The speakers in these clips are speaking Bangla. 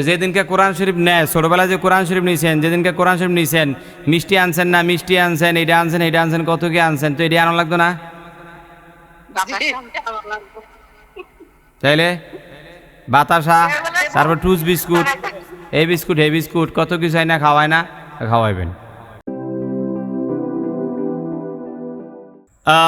যেদিনকে কোরআন শরীফ নেয়, ছোটবেলায় যে কোরআন শরীফ নিয়েছেন, যেদিনকে কোরআন শরীফ নিয়েছেন, মিষ্টি আনছেন না, মিষ্টি আনছেন, এটা আনছেন, এটা আনছেন, কত কি আনছেন, তো এটা আনা লাগতো না? তাইলে বাতাসা, তারপর টুস বিস্কুট, এই বিস্কুট, এই বিস্কুট, কত কিছু হয় না, খাওয়ায় না, খাওয়াইবেন।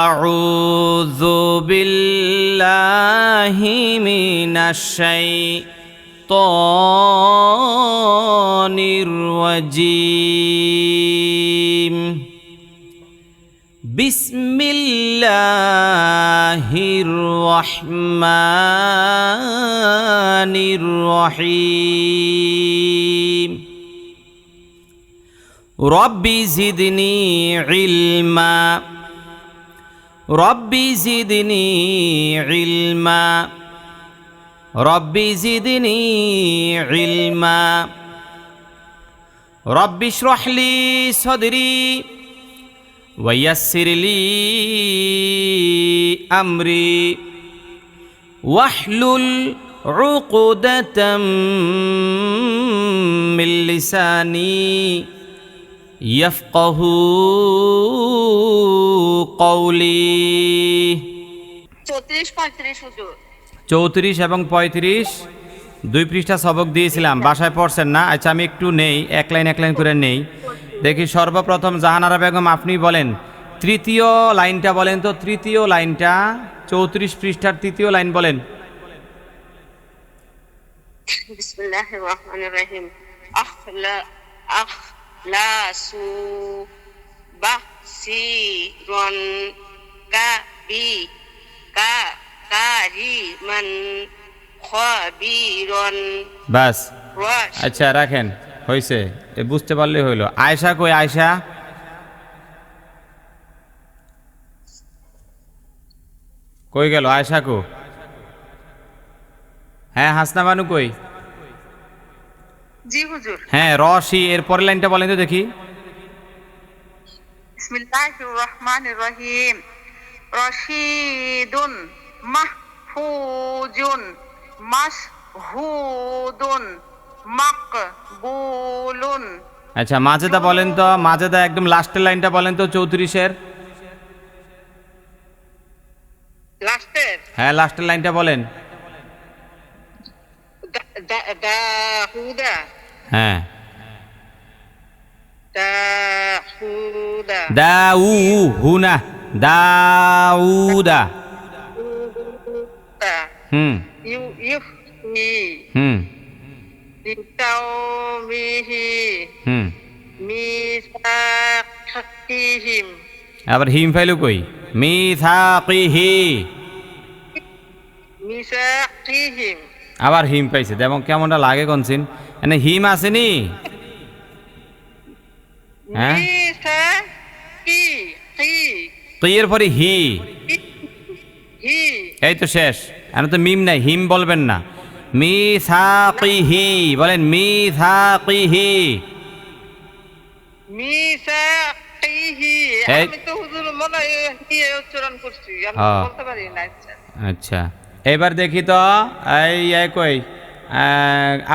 আউযু বিল্লাহি মিনাশ শাইতানির রাজীম। বিসমিল্লাহির রহমানির রহিম। রব্বি জিদনি ইলমা, রব্বি জিদনি ইলমা, রব্বি জিদনি ইলমা। রব্বি ইশরাহ লি সাদরি ওয়া ইয়াসসির লি আমরি ওয়াহলুল উকদাতাম মিন লিসানি ইয়াফকাহু কওলি। 34-35 হুজুর। 34 এবং 35 দুই পৃষ্ঠা সবক দিয়েছিলাম, বাসায় পড়ছেন না? আচ্ছা, আমি একটু নেই, এক লাইন করে নেই। দেখি, সর্বপ্রথম জাহানারা বেগম আপনি বলেন, তৃতীয় লাইনটা বলেন তো, তৃতীয় লাইনটা 34 পৃষ্ঠার তৃতীয় লাইন বলেন। বিসমিল্লাহির রহমানির রহিম। আখলাসু বাসিরন কারিমান খাবিরন। বাস, আচ্ছা রাখেন, হয়েছে, এ বুঝতে পারলে হইল। আয়েশা কই? আয়েশা কই গেল? আয়েশা কো? হ্যাঁ, হাসনা বানু কই? জি হুজুর। হ্যাঁ, রশি, এর পরের লাইনটা বলেন তো দেখি। বিসমিল্লাহির রহমানির রহিম। রশিদুন মাহফুজুন মাশহুদুন মাকবুলুন। আচ্ছা, মাজেদা বলেন তো, মাজেদা একদম লাস্টের লাইনটা বলেন তো 34-এর। লাস্টের? হ্যাঁ, লাস্টের লাইনটা বলেন। দাহুদা। হ্যাঁ, দাহুদা। হুনা দাউদা। হুম ইউফি হুম লিকাওমিহি হুম মিসাকিহিম। আবার হিম ফাইলু কই? মিসাকিহি, মিসাকিহিম। আবার হিম পাইছে, দেখো কেমনটা লাগে কোনছিন, এনে হিম আসেনি? হ্যাঁ, মিসাকি কি কিয়ের পরে হি, হি এই তো শেষ। এনে তো মিম নাই, হিম বলবেন না, মিসাকিহি বলেন, মিসাকিহি। মিসাকিহি। এই, আমি তো হুজুর মনে হয় নিয়ে উচ্চারণ করছি, আমি হ্যাঁ। বলতে পারি না। আচ্ছা আচ্ছা, এবার দেখি তো, এই কই,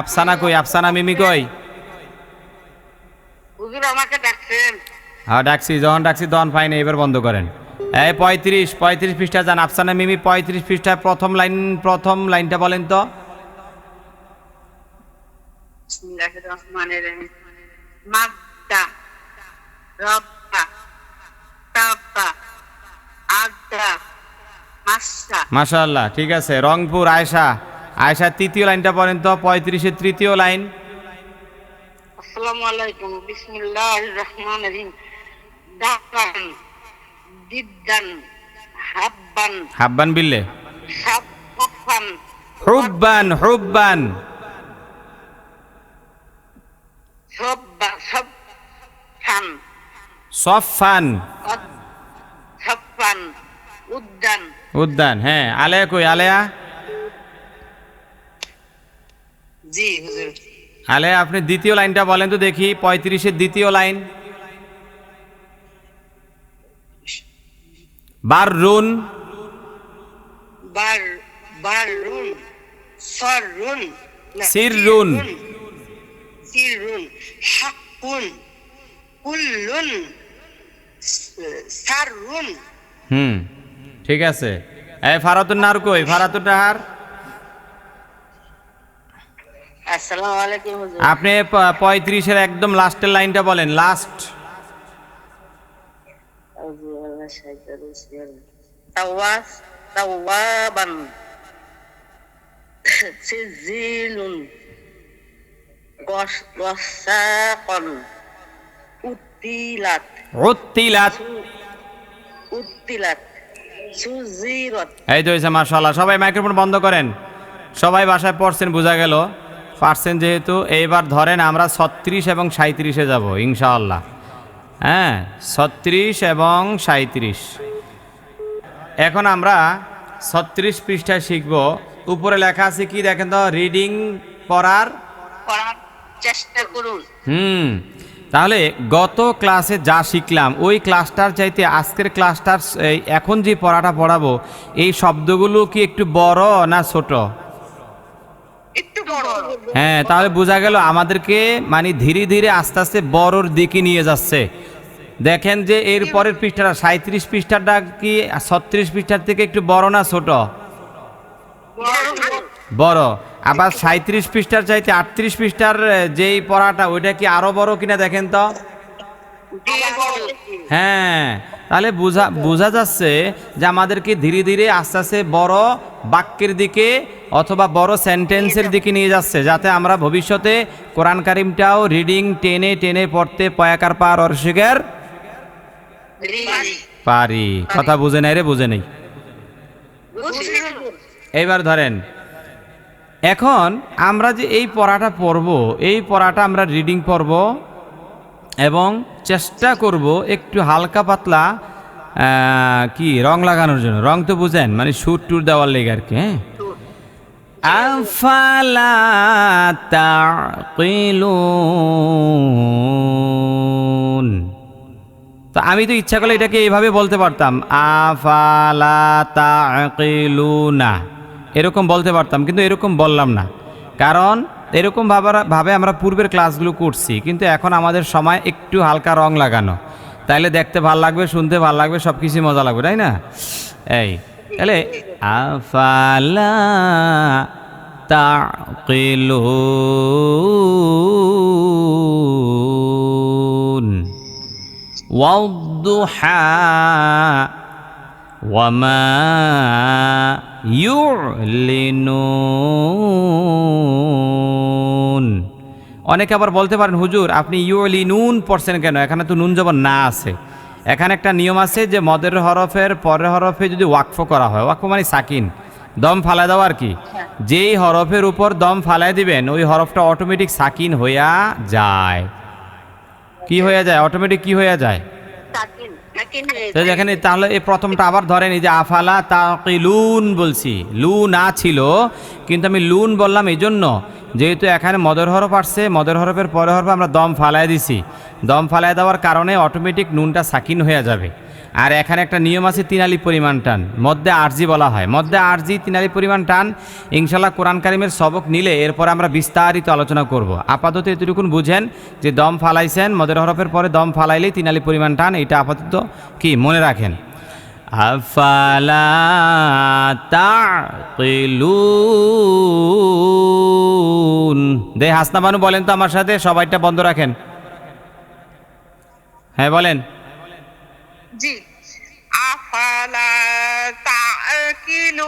আফসানা কই? আফসানা মিমি কই? হুজুর আমাকে ডাকছেন। হ্যাঁ ডাকছি, যখন ডাকছি তখন পাইনি, এবার বন্ধ করেন। এই 35 পৃষ্ঠা যান, আফসানা মিমি 35 পৃষ্ঠায় প্রথম লাইনটা বলেন তো। বিসমিল্লাহির রহমানির রহিম। মাদ্দা রব্বা তাব্বা আদা মাসা। মাশাআল্লাহ, ঠিক আছে। রংপুর আয়েশা তৃতীয় লাইনটা বলেন তো, 35-এর তৃতীয় লাইন। আসসালামু আলাইকুম। বিসমিল্লাহির রহমানির রহিম। দাকান দিদ্দান হাব্বান বিল্লে, হাব্বান হুব্বান সফফান উদ্যান। হ্যাঁ, আলেয়া কই? আলেয়া, জি হুজুর। আলেয়া আপনি দ্বিতীয় লাইনটা বলেন তো দেখি, 35-এর দ্বিতীয় লাইন। বাররুন, বাররুন সররুন না, সিররুন। সিররুন হাক্কুন কুল্লুন সাররুন। ঠিক আছে। এই ফারাতুন নাহার কই? ফারাতুন নাহার আসসালামু আলাইকুম হুজুর। আপনি 35-এর একদম লাস্টের লাইনটা বলেন, লাস্ট। আউযু বিল্লাহি শাইতানির রাজিম। তাওয়াস তাওয়াবান সিজিলুন গসাকন উত্তিলাত উত্তিলাত। উত্তিলাত সুজিরত। এই তো হয়েছে, মাশাআল্লাহ। সবাই মাইক্রোফোন বন্ধ করেন। সবাই বাসায় পড়ছেন, বোঝা গেল পারছেন যেহেতু। এইবার ধরেন আমরা 36 এবং 37-এ যাব ইনশাআল্লাহ। হ্যাঁ, 36 এবং 37। এখন আমরা 36 পৃষ্ঠায় শিখব। উপরে লেখা আছে কি দেখেন তো, রিডিং পড়ার। করার চেষ্টা করুন। তাহলে গত ক্লাসে যা শিখলাম ওই ক্লাসটার চাইতে আজকের ক্লাসটার এখন যে পড়াটা পড়াবো, এই শব্দগুলো কি একটু বড় না ছোট? একটু বড়। হ্যাঁ, তাহলে বোঝা গেল আমাদেরকে মানে ধীরে ধীরে আস্তে আস্তে বড়র দিকে নিয়ে যাচ্ছে। দেখেন যে এর পরের পৃষ্ঠাটা 37 পৃষ্ঠাটা কি 36 পৃষ্ঠার থেকে একটু বড় না ছোট? বড়। আবার 37 পৃষ্ঠার চাইতে 38 পৃষ্ঠার যেই পড়াটা ওইটা কি আরো বড় কিনা দেখেন তো। হ্যাঁ, তাহলে বোঝা যাচ্ছে যে আমাদেরকে ধীরে ধীরে আস্তে আস্তে বড় বাক্যের দিকে অথবা বড় সেন্টেন্সের দিকে নিয়ে যাচ্ছে, যাতে আমরা ভবিষ্যতে কোরআন কারিমটাও রিডিং টেনে টেনে পড়তে পয়াকার পার অর্শিকার পারি। কথা বুঝে নাই রে? বুঝে নেই। এইবার ধরেন, এখন আমরা যে এই পড়াটা পড়ব, এই পড়াটা আমরা রিডিং পড়ব এবং চেষ্টা করব একটু হালকা পাতলা কি রং লাগানোর জন্য। রং তো বুঝেন, মানে সুর টুর দেওয়ার লেগে আর কি। হ্যাঁ, আফালা তাকিলুন। তো আমি তো ইচ্ছা করলে এটাকে এইভাবে বলতে পারতাম, আফালা তাকিলুনা, এরকম বলতে পারতাম, কিন্তু এরকম বললাম না। কারণ এরকম ভাবে আমরা পূর্বের ক্লাসগুলো করছি, কিন্তু এখন আমাদের সময় একটু হালকা রং লাগানো, তাইলে দেখতে ভাল লাগবে, শুনতে ভাল লাগবে, সব কিছুই মজা লাগবে, তাই না? এই তাহলে আফালা তাকিলুন ওয়াদ্দুহা ওয়ামা ইউলিনুন। অনেকে আবার বলতে পারেন, হুজুর আপনি ইউলিনুন পড়ছেন কেন? এখানে তো নুন জবর না আছে। এখানে একটা নিয়ম আছে যে মদের হরফের পরের হরফে যদি ওয়াকফ করা হয়, ওয়াকফ মানে সাকিন, দম ফালাই দেওয়া আর কি। যেই হরফের উপর দম ফালাই দিবেন ওই হরফটা অটোমেটিক সাকিন হইয়া যায়। কি হয়ে যায়? অটোমেটিক কি হয়ে যায়? তো দেখেন, তাহলে এই প্রথমটা আবার ধরেন, এই যে আফালা তাকিলুন বলছি, লু না ছিল, কিন্তু আমি লুন বললাম এই জন্য যেহেতু এখানে মদের হরফ আসছে, মদের হরফের পরে হরফে আমরা দম ফালাই দিছি। দম ফালাই দেওয়ার কারণে অটোমেটিক নুনটা সাকিন হয়ে যাবে। আর এখানে একটা নিয়ম আছে, 3 আলিফ পরিমাণ টান, মধ্যে আরজি বলা হয়, মধ্যে আরজি 3 আলিফ পরিমাণ টান। ইনশাল্লাহ কোরআন কারিমের সবক নিলে এরপর আমরা বিস্তারিত আলোচনা করব। আপাতত এতটুকুন বুঝেন যে দম ফালাইছেন, মদের হরফের পরে দম ফালাইলেই 3 আলিফ পরিমাণ টান, এটা আপাতত কি মনে রাখেন। আফালা তাকিলুন। দে হাসনা বানু বলেন তো আমার সাথে, সবাইটা বন্ধ রাখেন। হ্যাঁ বলেন। জি। আফালা তাকিলুন।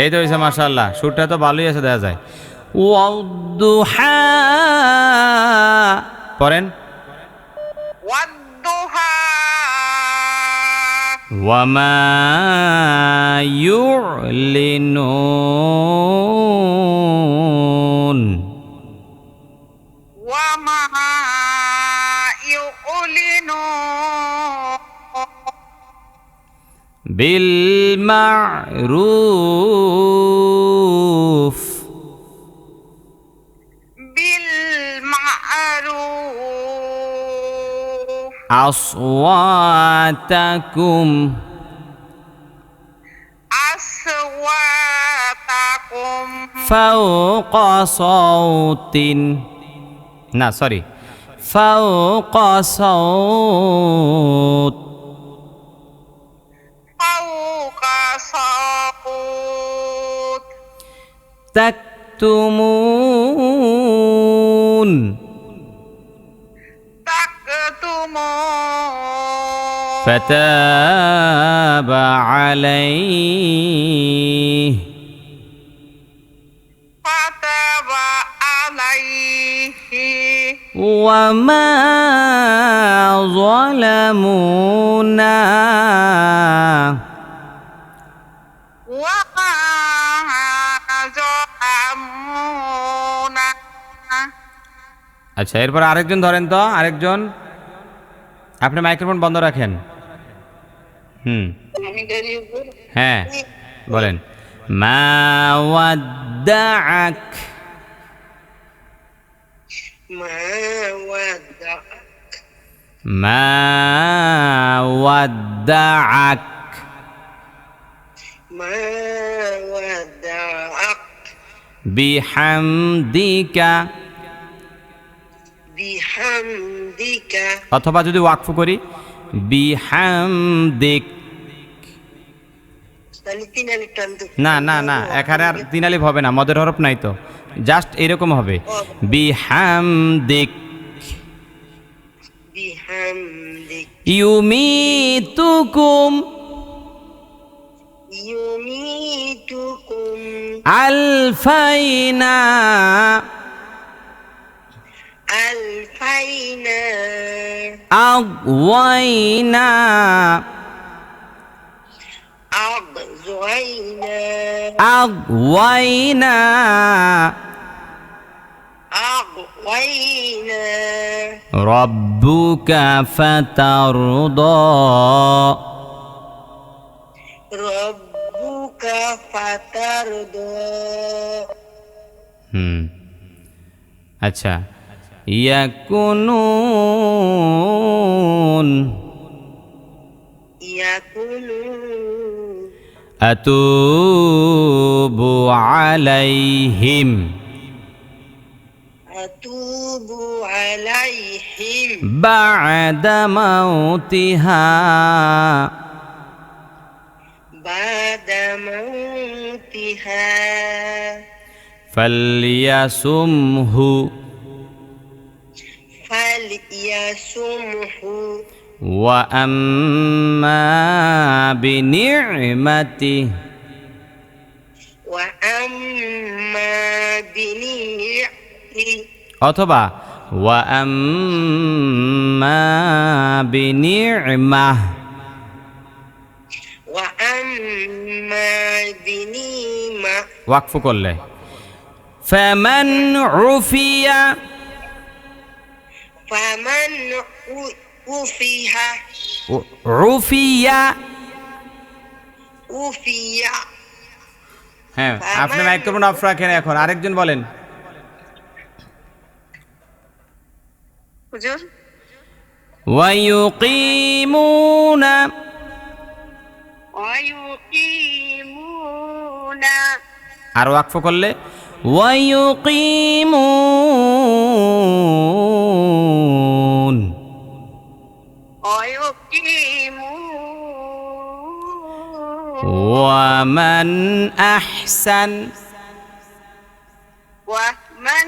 এই তো হয়েছে, মাশাআল্লাহ। সুরটা তো ভালোই আছে, দেখা যায়। ওয়াদ্দুহা পড়েন। ওয়াদ্দুহা ওয়ামা ইউলিনুন ওয়ামা ইউলিনুন বিল মা'রুফ বিল মা'রুফ আসওয়াতাকুম আসওয়াতাকুম فوق صوت না সরি فوق صوت فوق صوت تكتمون تكتمون فتاب عليه فتاب عليه وما ظلمونا وما ظلمونا আচ্ছা এরপর আরেকজন ধরেন তো আরেকজন আপনি মাইক্রোফোন বন্ধ রাখেন হ্যাঁ বলেন মা ওয়াদ্দাআক ما ودعك মা ওয়াদ্দাআক ما ودعك বিহামদিকা بحمدك অথবা যদি ওয়াকফ করি বিহামদিক না না না এখানে আর তিন আলিফ হবে না মদের হরফ নাই তো জাস্ট এরকম হবে বিহামদিক بحمدك ইউমিতুকুম يميتكم আলফাইনা ألفينا আগওয়াইনা أغزينا আগওয়াইনা أغوينا রব্বুকা ফাতারদা ربك فترضى আচ্ছা ইয়াকুনুন يكون আতুবু আলাইহিম أتوب عليهم বা'দা মাউতিহা بعد موتها ফালইয়াসুমহু فليصمه ওয়া আম্মা বিনি'মাতিহি وأما بنعمته অথবা ওয়া আম্মা বিনি'মাহ وأما بنعمة ওয়াকফ করলে ফামান উফিয়া فمن أوفيها উফিয়া أوفيا হ্যাঁ আপনি মাইক্রোফোন অফ রাখেন এখন আরেকজন বলেন হুজুর ওয়ায়ুকিমুনা ويقيمون আর ওয়াকফ করলে ওয়ায়ুকিমুন ওয়ামান আহসান ومن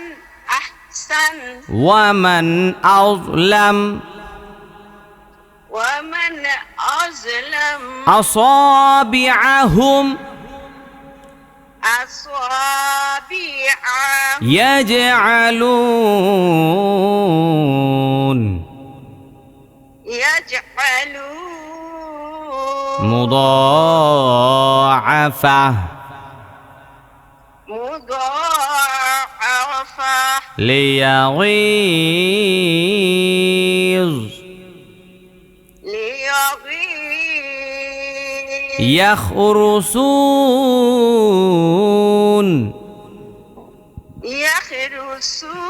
أحسن ওয়ামান আযলাম ومن أظلم আসাবিআহুম أصابع يجعلون يجعلون مضاعفة مضاعفة ليغيظ ليغيظ يخرسون يخرسون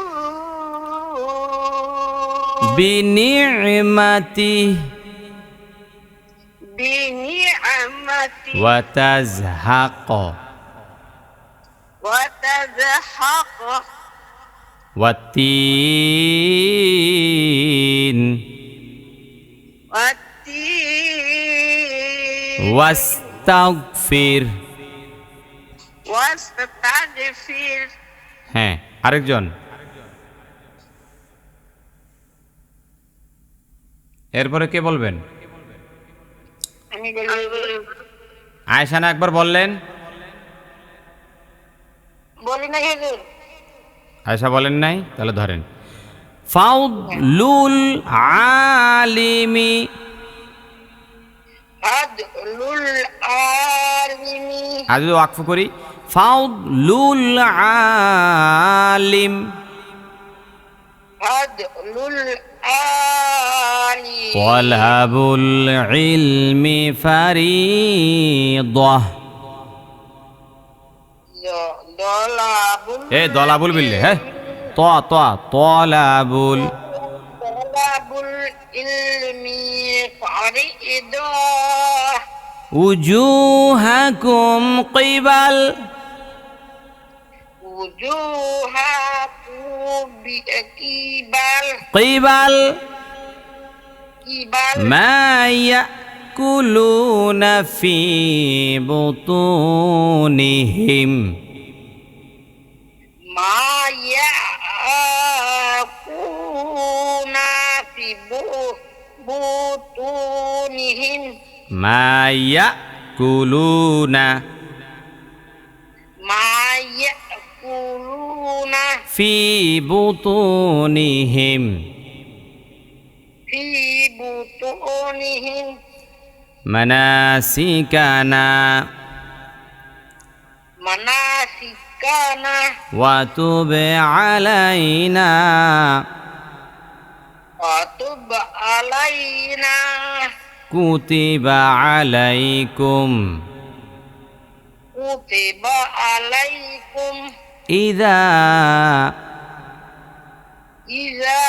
بنعمته بنعمته وتزهق وتزحق والتين والتين واستغفر واستغفر হ্যাঁ আরেকজন এরপরে কে বলবেন আমি বলি আয়েশা না একবার বললেন বলি না হুজুর আয়েশা বলেন নাই তাহলে ধরেন ফাউলুল আলিমি ফাদলুল আলিমি আজ যদি ওয়াকফ করি ফাউলুল আলিম ফাদলুল আলিম ওয়ালাবুল ইলমি ফারিদাহ দলাবুল দলাবুল বিললে হ্যাঁ তলাবুল দলাবুল ইলমি ফারিদাহ উজুহাকুম কিবাল وجوهكم بأكيبال কিবাল كيبال ما يأكلون في بطونهم ما يأكلون في بطونهم ما يأكلون ما يأكلون في بطونهم في بطونهم مناسكنا مناسكنا وتب علينا وتب علينا كتب عليكم كتب عليكم إذا إذا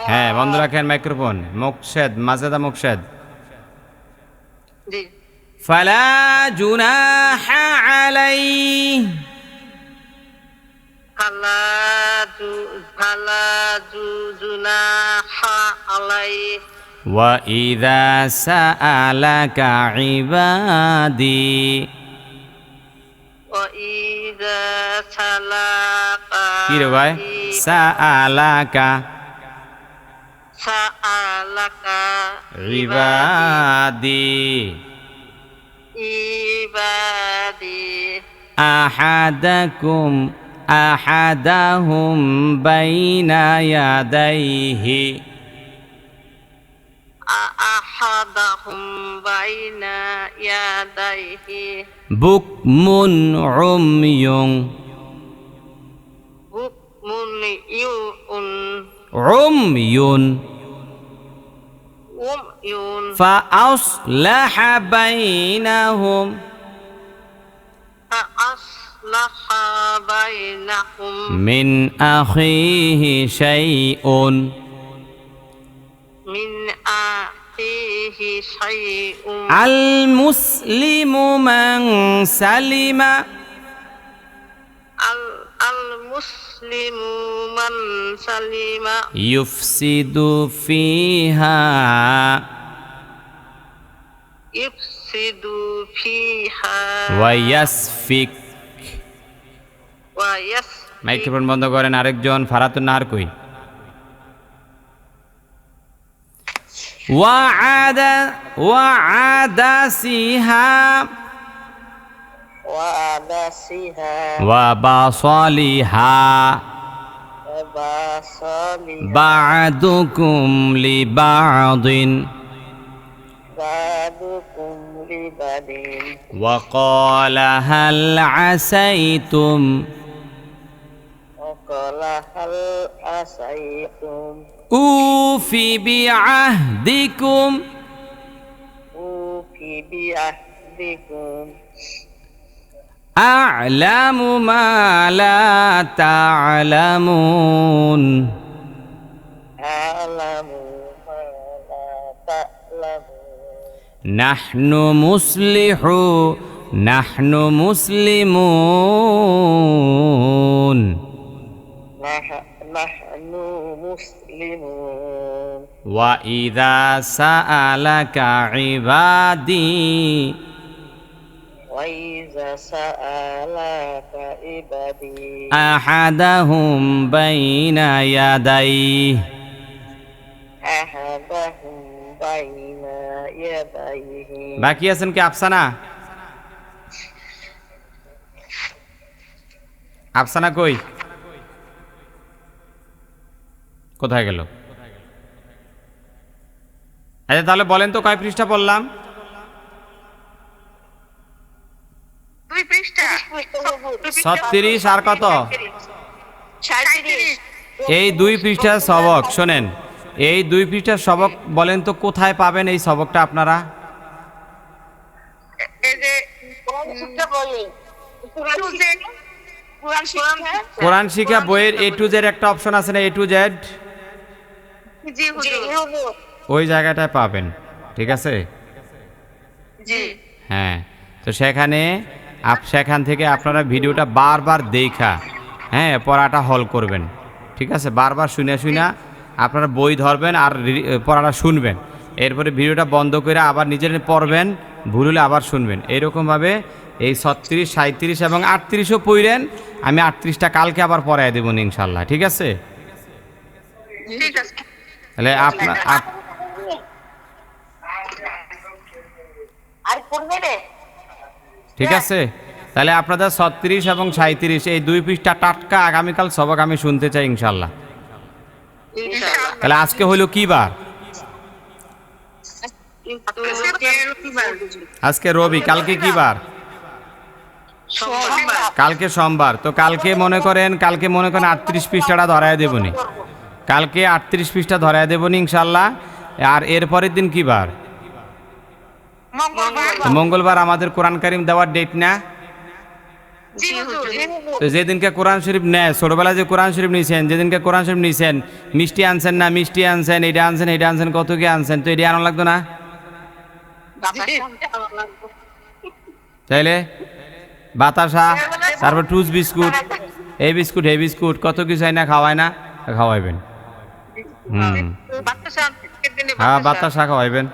হ্যাঁ বন্ধ রাখেন মাইক্রোফোন মুকশেদ মাজেদা মুকশেদ فلا جناح عليه فلا جناح عليه وإذا سألك عبادي وإذا سلك কি রে ভাই সাআলাকা سألك عبادي عبادي أحدهم بين يديه أحدهم بين يديه بكم عمي عمي فأصلح بينهم فأصلح بينهم من أخيه شيء من أخيه شيء المسلم من سلم المسلم من سلم يفسد فيها يفسد فيها ويسفك মাইক্রোফোন বন্ধ করেন আরেকজন ফারাতুন নাহার কই وعدسها وعدسها وبصلها وبصلها بعضكم لبعض بعضكم لبعض وقال هل عسيتم وقال هل عسيتم أوفي بعهدكم أوفي بعهدكم أعلم ما لا تعلمون أعلم ما لا تعلمون نحن নাহনু মুসলিমুন নাহনু মুসলিমুন ওয়া ইযা সাআলাকা ইবাদি وإذا سألك عبادي আহাদাহুম বাইনা ইয়াদাইহি أحدهم بين يديه বাকি আছেন কি আফসানা? আফসানা কই? কোথায় গেল? আচ্ছা তাহলে বলেন তো কয় পৃষ্ঠা পড়লাম? 2 পৃষ্ঠা 36 আর কত? 37 এই 2 পৃষ্ঠার সবক শোনেন, এই 2 পৃষ্ঠার সবক বলেন তো কোথায় পাবেন এই সবকটা আপনারা? এই যে কোরআন শিক্ষা বইয়ের A to Z একটা অপশন আছে না, A to Z, জি হুজুর ওই জায়গাটায় পাবেন, ঠিক আছে? জি হ্যাঁ, তো সেখান থেকে আপনারা ভিডিওটা বারবার দেখা, হ্যাঁ, পড়াটা হল করবেন, ঠিক আছে? বারবার শুনে আপনারা বই ধরবেন আর পড়াটা শুনবেন, এরপরে ভিডিওটা বন্ধ করে আবার নিজের পড়বেন, ভুল হলে আবার শুনবেন। এইরকমভাবে এই 36, 37 এবং 38ও পড়েন। আমি 38টা কালকে আবার পড়ায় দেবো ইনশাল্লাহ, ঠিক আছে? ঠিক আছে তাহলে আপনার আর পড়বে রে ঠিক আছে, তাহলে আপনাদের 36 এবং 37 এই 2 পৃষ্ঠা টাটকা আগামীকাল সবক আমি শুনতে চাই ইনশাল্লাহ। ইনশাআল্লাহ তাহলে আজকে হইল কি বার? আজকে রবি, কালকে কি বার? কালকে সোমবার। তো কালকে মনে করেন 38 পৃষ্ঠাটা ধরায় দেবনি, কালকে 38 পৃষ্ঠা ধরায় দেবনি ইনশাল্লাহ। আর এরপরের দিন কি বার? মঙ্গলবার আমাদের কোরআন কারিম দেওয়ার ডেট না? জি হুজুর তো যেদিনকে কোরআন শরীফ নেয়, ছোটবেলায় যে কোরআন শরীফ নিয়েছেন, যেদিনকে কোরআন শরীফ নিয়েছেন, মিষ্টি আনছেন না? মিষ্টি আনছেন, এটা আনছেন, কত কি আনছেন? তো এটা আনা লাগতো না? তাইলে বাতাসা, তারপর টুস বিস্কুট, এই বিস্কুট, এই বিস্কুট, কত কিছু না খাওয়ায় না? খাওয়াইবেন। হ্যাঁ, বাতাসা খাওয়াইবেন,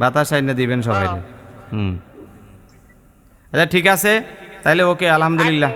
বাতাসা এনে দিবেন সবাই। আচ্ছা ঠিক আছে, তাইলে ওকে, আলহামদুলিল্লাহ।